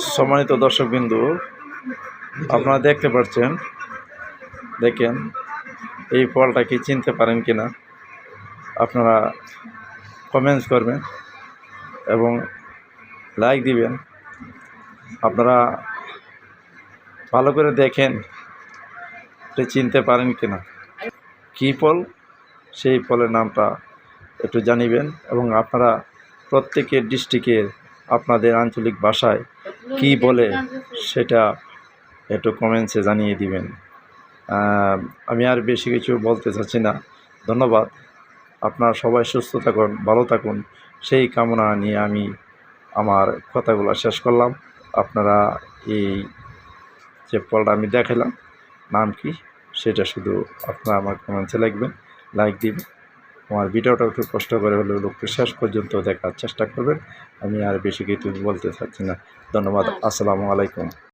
সম্মানিত দর্শকবিন্দু, আপনারা দেখতে পাচ্ছেন, দেখেন এই ফলটা কি চিনতে পারেন কিনা আপনারা কমেন্টস করবেন এবং লাইক দিবেন। আপনারা ভালো করে দেখেন এটা চিনতে পারেন কিনা, কী ফল, সেই ফলের নামটা একটু জানিবেন এবং আপনারা প্রত্যেকের ডিস্ট্রিক্টের আপনাদের আঞ্চলিক ভাষায় কি বলে সেটা একটু কমেন্টসে জানিয়ে দিবেন। আমি আর বেশি কিছু বলতে চাচ্ছি না। ধন্যবাদ। আপনারা সবাই সুস্থ থাকুন, ভালো থাকুন, সেই কামনা নিয়ে আমি আমার কথাগুলো শেষ করলাম। আপনারা এই যে ফলটা আমি দেখালাম নাম কি সেটা শুধু আপনারা আমার কমেন্টসে লিখবেন, লাইক দিবেন। আমার ভিডিওটা একটু কষ্ট করে হলেও একটু শেষ পর্যন্ত দেখার চেষ্টা করবেন। আমি আর বেশি কিছু বলতে চাচ্ছি না। ধন্যবাদ। আসসালামু আলাইকুম।